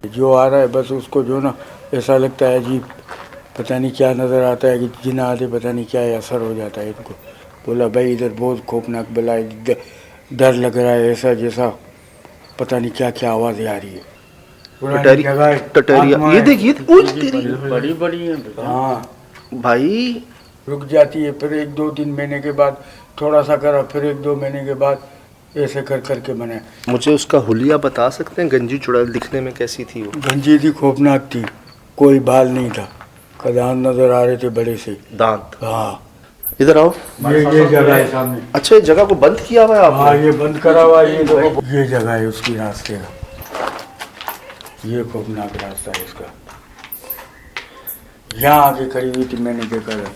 जो आ रहा है बस उसको जो ना ऐसा लगता है अजीब, पता नहीं क्या नज़र आता है कि जिन आते पता नहीं क्या असर हो जाता है इनको। बोला भाई इधर बहुत खौफनाक बला है, डर लग रहा है ऐसा जैसा पता नहीं क्या क्या आवाज़ें आ रही है। टटरिया ये देखिए बड़ी बड़ी है। हाँ भाई, रुक जाती है, फिर 1-2-3 महीने के बाद थोड़ा सा करा, फिर 1-2 महीने के बाद ऐसे कर करके बने। मुझे उसका हुलिया बता सकते हैं? गंजी चुड़ैल दिखने में कैसी थी वो? गंजी थी, खौफनाक थी, कोई बाल नहीं था, दांत नजर आ रहे थे बड़े से दांत। हाँ इधर आओ। ये जगह है सामने। अच्छा, इस जगह को बंद किया हुआ है आपने? हाँ ये बंद करा हुआ है, ये जगह है उसकी रास्ते का, ये खौफनाक रास्ता है इसका। यहाँ आके खड़ी हुई थी, मैंने देखा था।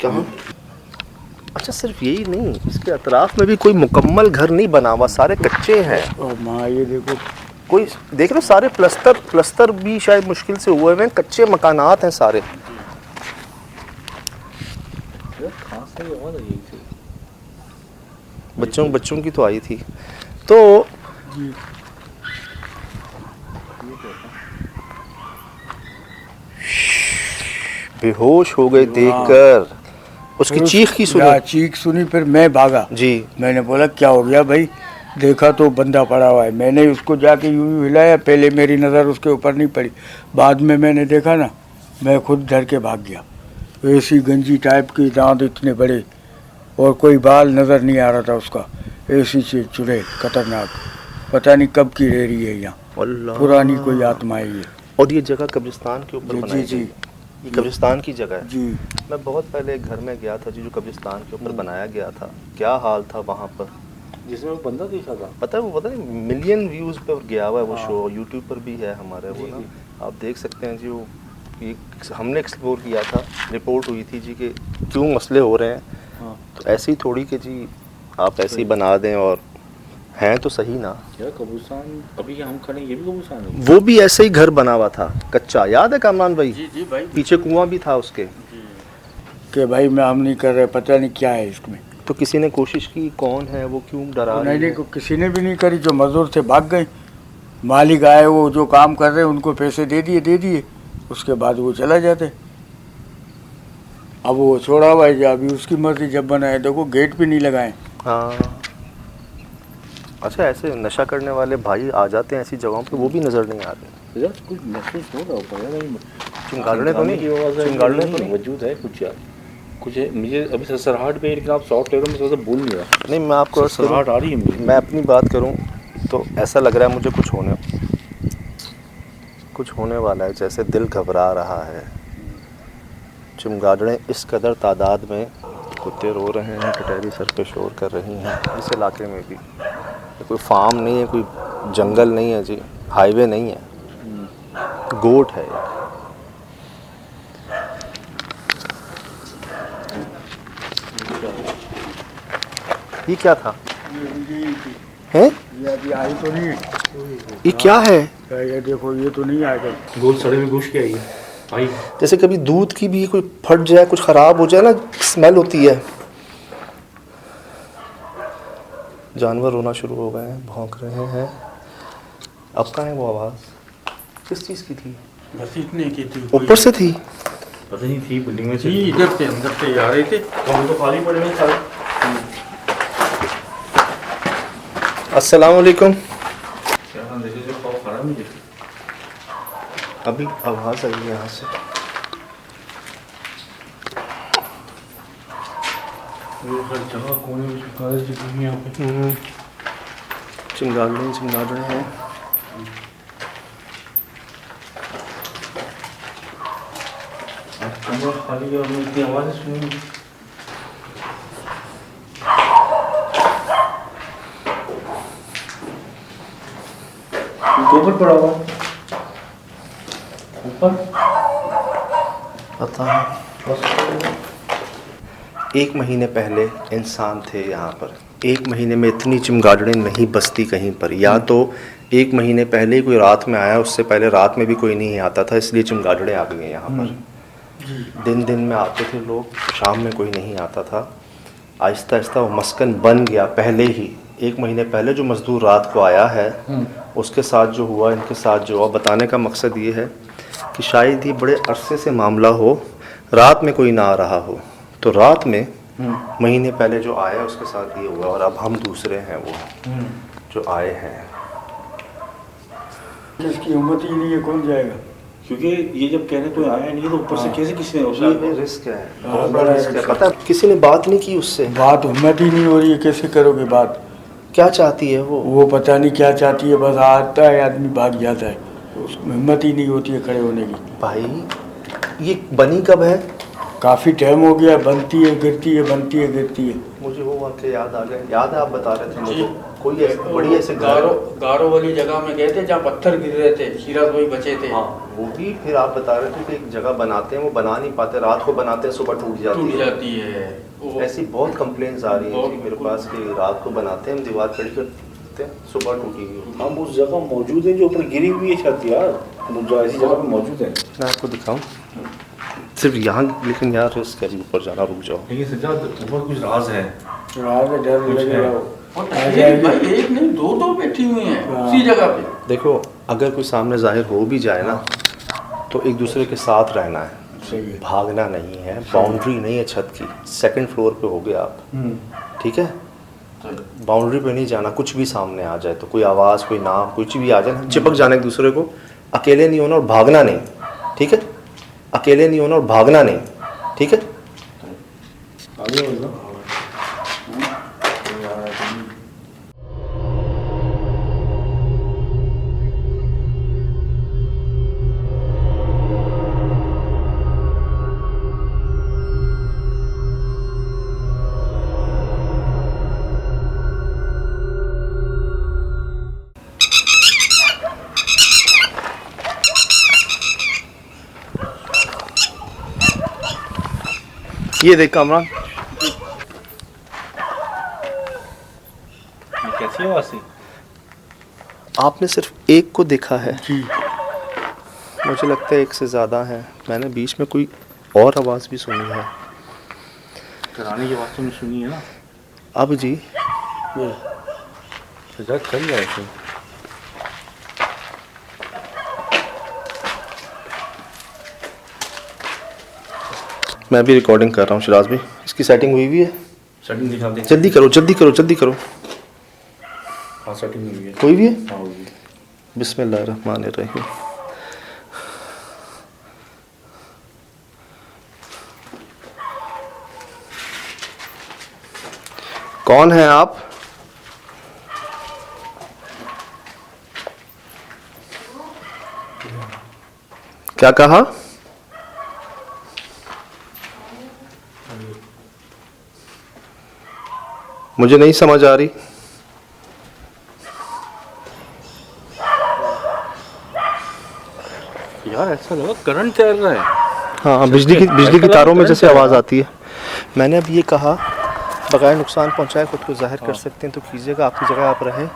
क्या? अच्छा, सिर्फ यही नहीं, इसके अतराफ में भी कोई मुकम्मल घर नहीं बना हुआ, सारे कच्चे हैं। और माँ ये देखो, कोई देख रहे हो, सारे प्लस्तर भी शायद मुश्किल से हुए हैं, कच्चे मकानात हैं सारे। बच्चों की तो आई थी तो बेहोश हो गए देखकर। उसकी चीख की सुनी? चीख सुनी, फिर मैं भागा जी। मैंने बोला क्या हो गया भाई, देखा तो बंदा पड़ा हुआ है। मैंने उसको जाके यूं हिलाया, पहले मेरी नज़र उसके ऊपर नहीं पड़ी, बाद में मैंने देखा ना, मैं खुद डर के भाग गया। ऐसी गंजी टाइप की, दांत इतने बड़े, और कोई बाल नज़र नहीं आ रहा था उसका, ऐसी से चुड़ैल खतरनाक, पता नहीं कब की रह रही है यहाँ, पुरानी कोई आत्मा है ये। और ये जगह कब्रिस्तान के ऊपर बनाई जी, ये कब्रिस्तान की जगह है जी। मैं बहुत पहले एक घर में गया था जी, जो कब्रिस्तान के ऊपर बनाया गया था। क्या हाल था वहाँ पर, जिसमें वो बंदा देखा था। पता नहीं मिलियन व्यूज़ पे गया हुआ है वो शो, यूट्यूब पर भी है हमारे वो ना, आप देख सकते हैं जी। वो हमने एक्सप्लोर किया था, रिपोर्ट हुई थी जी कि क्यों मसले हो रहे हैं। तो ऐसे ही थोड़ी कि जी आप ऐसे ही बना दें, और हैं तो सही ना। यार कब्रिस्तान अभी हम खड़े, ये भी कब्रिस्तान है? वो भी ऐसे ही घर बना हुआ था, कच्चा, याद है कामरान भाई? जी भाई, पीछे कुआं भी था उसके। कि भाई मैं हम नहीं कर रहे, पता नहीं क्या है इसमें। तो किसी ने कोशिश की, कौन है वो, क्यों डरा रही है? नहीं, किसी ने भी नहीं करी। जो मजदूर थे भाग गए, मालिक आए, वो जो काम कर रहे उनको पैसे दे दिए, उसके बाद वो चला जाते। अब वो छोड़ा हुआ है, अभी उसकी मर्जी, जब बनाए देखो गेट भी नहीं लगाए। हाँ। अच्छा, ऐसे नशा करने वाले भाई आ जाते हैं ऐसी जगहों पे, वो भी नज़र नहीं आते। यार कुछ महसूस हो रहा होगा, चिंगारने तो नहीं, चिंगारने तो नहीं मौजूद है कुछ यार, कुछ है। मुझे अभी सरसराहट पे, लेकिन आप सॉफ्ट ले रहे हो, मैं बोल नहीं रहा। नहीं, मैं आपको सरसराहट आ रही है मुझे। मैं अपनी बात करूं तो ऐसा लग रहा है मुझे कुछ होने वाला है, जैसे दिल घबरा रहा है। चमगादड़ें इस कदर तादाद में, कुत्ते रो रहे हैं, टटहरी सर पे शोर कर रही हैं। इस इलाके में भी कोई फार्म नहीं है, कोई जंगल नहीं है जी, हाईवे नहीं है, गोट है। ये क्या था? हैं? ये अभी आई तो नहीं है। ये क्या है? ये देखो, ये तो नहीं आएगा। गोल सड़े में घुस के आई है भाई। जैसे कभी दूध की भी कोई फट जाए, कुछ खराब हो जाए ना, स्मेल होती है। जानवर रोना शुरू हो गए हैं, भौंक रहे हैं। अब कहाँ है वो आवाज़? किस चीज़ की थी? बस इतने की थी, ऊपर से थी? पता नहीं थी, बिल्डिंग में थी, इधर से अंदर से आ रहे थे, तो हम तो खाली पड़े हुए सारे। अस्सलाम वालेकुम। क्या देखिए, जो खाओ खाना नहीं देखिए। अभी आवाज़ आई है यहाँ से। हर जगह कोने में कागज दिख रही है यहाँ पे। चिंगादड़ें हैं। कमरा खाली है और मैं इतनी आवाज़ सुनी। ऊपर पड़ा हुआ, ऊपर पता है। 1 महीने पहले इंसान थे यहाँ पर। 1 महीने में इतनी चमगादड़ें नहीं बसती कहीं पर। या तो 1 महीने पहले ही कोई रात में आया, उससे पहले रात में भी कोई नहीं आता था, इसलिए चमगादड़ें आ गई हैं यहाँ पर। दिन में आते थे लोग, शाम में कोई नहीं आता था। आहिस्ता आहिस्ता वो मस्कन बन गया। पहले ही 1 महीने पहले जो मज़दूर रात को आया है, उसके साथ जो हुआ, इनके साथ जो हुआ, बताने का मकसद ये है कि शायद ये बड़े अरसे से मामला हो, रात में कोई ना आ रहा हो, तो रात में महीने पहले जो आया उसके साथ ये हुआ, और अब हम दूसरे हैं वो जो आए हैं। जिसकी हिम्मत ही नहीं है कौन जाएगा? क्योंकि ये जब कहने कोई आया नहीं तो ऊपर से कैसे किसी ने ये रिस्क है, बहुत बड़ा रिस्क है। पता है किसी ने बात नहीं की उससे, बात हिम्मत ही नहीं हो रही है, कैसे करोगे बात? क्या चाहती है वो पता नहीं क्या चाहती है, बस आता है आदमी भाग जाता है, उसको हिम्मत ही नहीं होती है खड़े होने की। भाई ये बनी कब है? काफ़ी टाइम हो गया, बनती है गिरती है, बनती है गिरती है। मुझे वो वाक़या याद आ गया, याद है आप बता रहे थे मुझे कोई बड़ी ऐसे गारो वाली जगह में गए थे जहाँ पत्थर गिर रहे थे, शीरज वही बचे थे। हाँ वो भी, फिर आप बता रहे थे कि एक जगह बनाते हैं, वो बना नहीं पाते, रात को बनाते हैं, सुबह टूट जाती है। ऐसी बहुत कंप्लेंट्स आ रही हैं मेरे पास कि रात को बनाते हैं हम, दीवार खड़ी करते हैं, सुबह टूटी हुई। हम उस जगह मौजूद हैं जो ऊपर गिरी हुई है छत यार, जो ऐसी जगह पे मौजूद है। मैं आपको दिखाऊं सिर्फ यहाँ, लेकिन यार रिस्क है ऊपर जाना, रुक जाओ। लेकिन सज्जाद ऊपर कुछ राज है, रात में डर लगेगा। भाई एक नहीं दो बैठी हुई हैं उसी जगह पे। देखो अगर कोई सामने जाहिर हो भी जाए ना तो एक दूसरे के साथ रहना है, सही है। भागना नहीं है, बाउंड्री नहीं है छत की, सेकंड फ्लोर पे हो गए आप, ठीक है, बाउंड्री पे नहीं जाना, कुछ भी सामने आ जाए तो कोई आवाज़, कोई नाम, कुछ भी आ जाए, चिपक जाना एक दूसरे को, अकेले नहीं होना और भागना नहीं, ठीक है, अकेले नहीं होना और भागना नहीं, ठीक है। आगे बोलो। ये देख कामरान, कैसी आवाज़ थी? आपने सिर्फ एक को देखा है, जी मुझे लगता है एक से ज़्यादा है। मैंने बीच में कोई और आवाज़ भी सुनी है। कराने की आवाज़ तुमने सुनी है ना? अब जी सज्जाद चल रहा है ऐसे। मैं भी रिकॉर्डिंग कर रहा हूँ शिराज भाई, इसकी सेटिंग हुई हुई है? सेटिंग दिखा दे। जल्दी करो जल्दी करो जल्दी करो। हाँ सेटिंग हुई है। हुई हुई है? हाँ हुई है। बिस्मिल्लाहिर्रहमानिर्रहीम। कौन है आप? क्या कहा? मुझे नहीं समझ आ रही। यार ऐसा लगा करंट चल रहा है। हाँ बिजली की तारों में जैसे आवाज़ आती है। मैंने अब ये कहा बगैर नुकसान पहुंचाए खुद को जाहिर कर सकते हैं तो कीजिएगा, आपकी जगह आप रहें।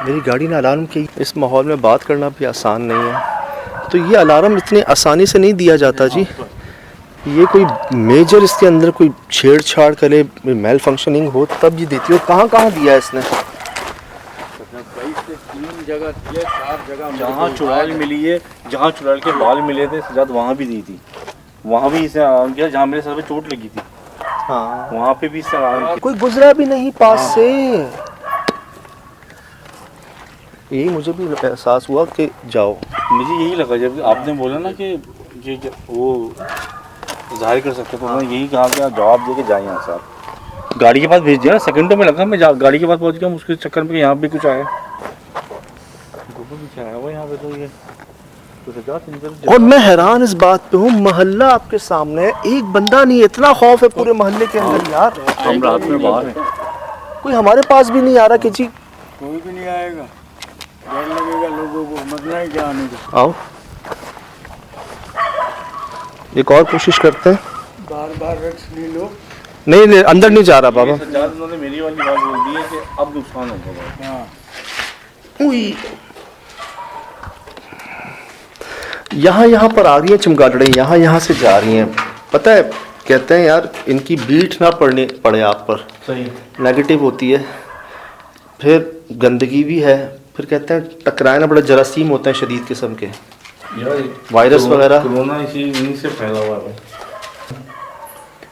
मेरी गाड़ी ने अलार्म की, इस माहौल में बात करना भी आसान नहीं है। तो ये अलार्म इतनी आसानी से नहीं दिया जाता जी, ये कोई मेजर इसके अंदर कोई छेड़छाड़ करे, मेल फंक्शनिंग हो तब ये देती है। और कहाँ कहाँ दिया है इसने? तीन जगह दिए, 4 जगह जहाँ चुड़ैल मिली है, जहाँ चुड़ैल के बाल मिले थे सजाद वहाँ भी दी थी, वहाँ भी इसे आराम किया। जहाँ मेरे सर पे चोट लगी थी हाँ वहाँ पे भी इससे आराम किया। कोई गुजरा भी नहीं पास से। यही मुझे भी एहसास हुआ कि जाओ। मुझे यही लगा जब आपने बोला ना कि ये वो जाहिर कर सकते, तो मैंने यही कहा कि आप जवाब दे के जाए यहाँ से। आप गाड़ी के पास भेज दिया, सेकंडों में लगा मैं गाड़ी के पास पहुँच गया, उसके चक्कर में यहाँ पे कुछ आया, कुछ आया वो यहाँ पे। तो ये और मैं हैरान इस बात पे हूँ, मोहल्ला आपके सामने, एक बंदा नहीं, इतना खौफ है पूरे मोहल्ले के अंदर यार। हम रात में बाहर हैं, कोई हमारे पास भी नहीं आ रहा कि जी कोई भी नहीं आएगा, डर लगेगा लोगों को, मरना ही क्या आने का। आओ एक और कोशिश करते हैं। बार बार रिस्क नहीं लो। नहीं नहीं अंदर नहीं जा रहा बाबा। सज्जाद उन्होंने मेरी वाली बात बोल दी है कि अब नुकसान होगा। हाँ यहाँ पर आ रही है चमगादड़ें, यहाँ से जा रही हैं। पता है कहते हैं यार इनकी बीट ना पड़े आप पर, सही नेगेटिव होती है। फिर गंदगी भी है, फिर कहते हैं टकराए ना, बड़े जरासीम होते हैं शदीद किस्म के, यार वायरस वगैरह। कोरोना इन्हीं से फैला हुआ है।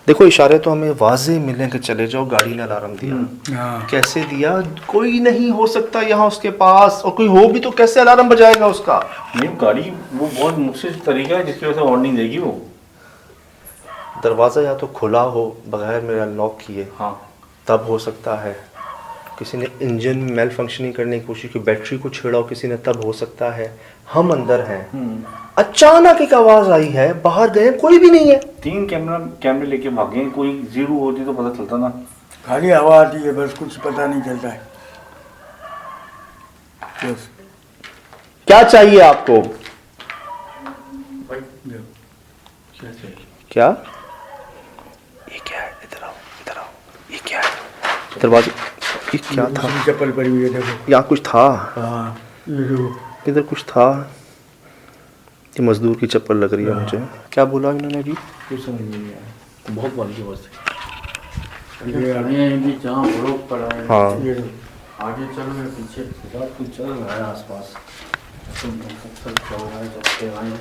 देखो इशारे तो हमें वाजे मिले कि चले जाओ, गाड़ी ने अलार्म दिया। हाँ कैसे दिया? कोई नहीं हो सकता यहाँ उसके पास, और कोई हो भी तो कैसे अलार्म बजाएगा उसका? नहीं, गाड़ी वो बहुत मुश्किल तरीका है जिसकी वजह से वार्निंग देगी वो। दरवाज़ा या तो खुला हो बगैर मेरे अनलॉक किए, हाँ तब हो सकता है। किसी ने इंजन में मेल फंक्शनिंग करने की कोशिश की, बैटरी को छेड़ा हो किसी ने, तब हो सकता है। हम अंदर हैं, अचानक एक आवाज़ आई है, बाहर गए कोई भी नहीं है। 3 कैमरे लेके भागे, कोई जीरो होती तो पता चलता ना। खाली हवा आती है बस, कुछ पता नहीं चलता है बस। क्या चाहिए आपको? भाई देखो, क्या चाहिए? क्या? ये क्या है? इधर आओ, इधर आओ। ये क्या है? दरवाजे, ये क्या था? दूसरी चप्पल पड़ी हुई है देखो। यहाँ कुछ था, हाँ ये देखो। इधर कुछ था। ये मजदूर की चप्पल लग रही है मुझे। क्या बोला इन्होंने अभी? कुछ समझ नहीं आया, बहुत बारी की आवाज़ थी। ये हमें भी जहाँ बड़ों पड़ा है। हाँ, ये देखो। आगे चलो या पीछे? कुछ चल रहा है आसपास, चल रहा है चलते आए।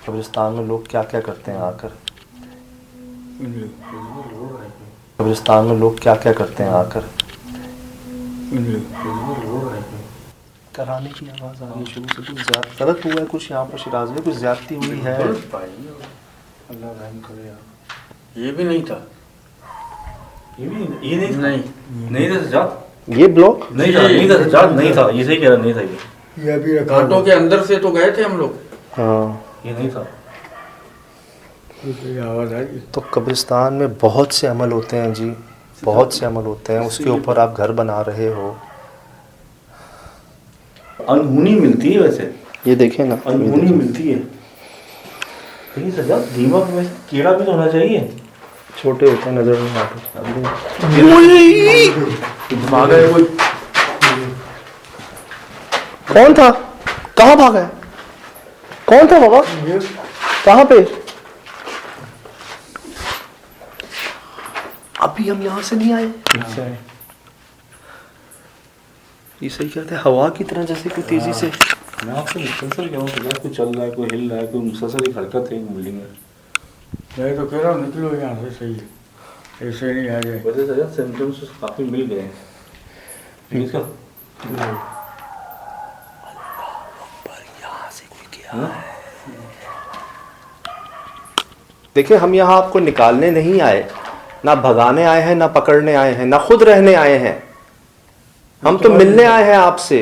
कब्रिस्तान में लोग क्या क्या करते हैं आकर? ये देखो। कब्रिस्तान में लोग क्या क्या करते हैं आकर? ये देखो। कराने की आवाज़ आ रही है शुरू से। कुछ गलत हुआ है कुछ यहाँ पर शिराज में, कुछ ज्यादती हुई है। अल्लाह रहम करे यार। ये भी नहीं था। ये नहीं था। नहीं था सजाद। ये ब्लॉक नहीं था सजाद, नहीं था। ये सही कह रहा, नहीं था ये। ये अभी रखा घाटों के अंदर से तो गए थे हम लोग। हाँ, ये नहीं था। ये आवाज़ आई। तो कब्रिस्तान में बहुत से अमल होते हैं जी, बहुत से अमल होते हैं। उसके ऊपर आप घर बना रहे हो। अनहोनी मिलती है वैसे, ये देखें ना, अनहोनी मिलती है। लेकिन सजाद दीमक में कीड़ा भी तो होना चाहिए। छोटे होते हैं, नजर नहीं आते। भागा है कोई। कौन था? कहाँ भागा है? कौन था बाबा? कहाँ पे? अभी हम यहाँ से नहीं आए। ये सही कहते हैं, हवा की तरह जैसे कोई तेजी से। मैं आपसे मुसलसल कह रहा हूँ सजाद, कोई चल रहा है, कोई हिल रहा है, कोई मुसलसल एक हरकत है एक बिल्डिंग में। मैं तो कह रहा हूँ निकलो यहाँ से, सही है, ऐसे नहीं आ जाए। वैसे सजाद सिम्टम्स काफ़ी मिल गए हैं। इसका यहाँ से कोई गया है। देखिए, हम यहाँ आपको निकालने नहीं आए, ना भगाने आए हैं, ना पकड़ने आए हैं, ना खुद रहने आए हैं। हम तो मिलने आए हैं आपसे,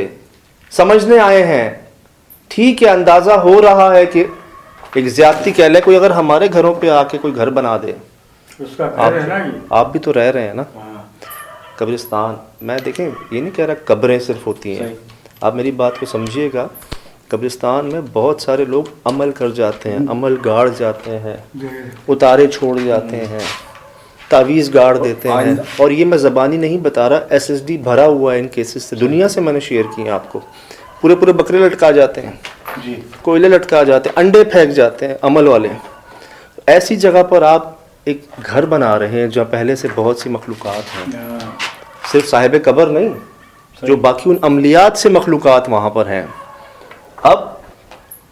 समझने आए हैं। ठीक है, अंदाजा हो रहा है कि एक ज्यादती कह ले कोई, अगर हमारे घरों पे आके कोई घर बना दे। उसका घर है ना ये। आप भी तो रह रहे हैं ना हाँ। कब्रिस्तान। मैं देखें, ये नहीं कह रहा कब्रें सिर्फ होती हैं, आप मेरी बात को समझिएगा। कब्रिस्तान में बहुत सारे लोग अमल कर जाते हैं, अमल गाड़ जाते हैं, उतारे छोड़ जाते हैं, तावीज़ गाड़ देते हैं। और ये मैं ज़बानी नहीं बता रहा, SSD भरा हुआ है इन केसेस से, दुनिया से मैंने शेयर किए आपको। पूरे पूरे बकरे लटका जाते हैं जी, कोयले लटका जाते हैं, अंडे फेंक जाते हैं अमल वाले। ऐसी जगह पर आप एक घर बना रहे हैं जहाँ पहले से बहुत सी मखलूक़ात हैं, सिर्फ साहिब कब्र नहीं, जो बाकी उन अमलियात से मखलूक़ात वहाँ पर हैं। अब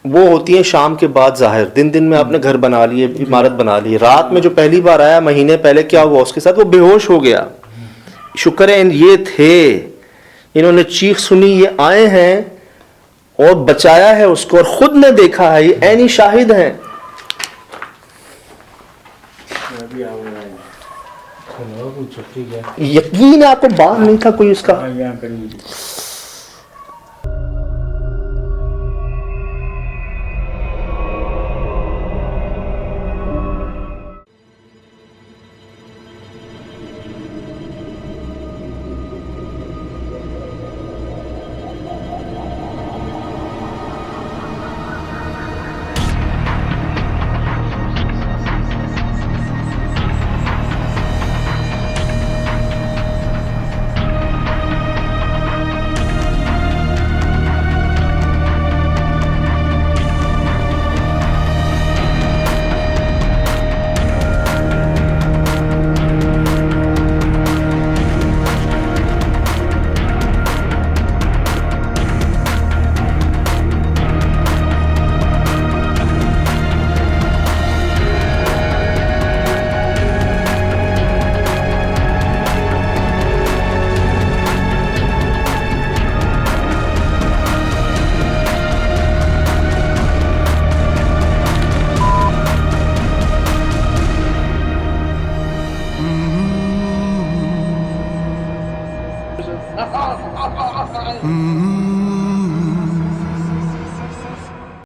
वो होती हैं शाम के बाद ज़ाहिर, दिन दिन में आपने घर बना लिए, इमारत बना ली। रात में जो पहली बार आया महीने पहले, क्या हुआ उसके साथ? वो बेहोश हो गया। शुक्र है ये थे, इन्होंने चीख सुनी, ये आए हैं और बचाया है उसको, और खुद ने देखा है, ये ऐनी शाहिद हैं। यकीन है आपको, बाहर नहीं था कोई उसका। यहाँ करीब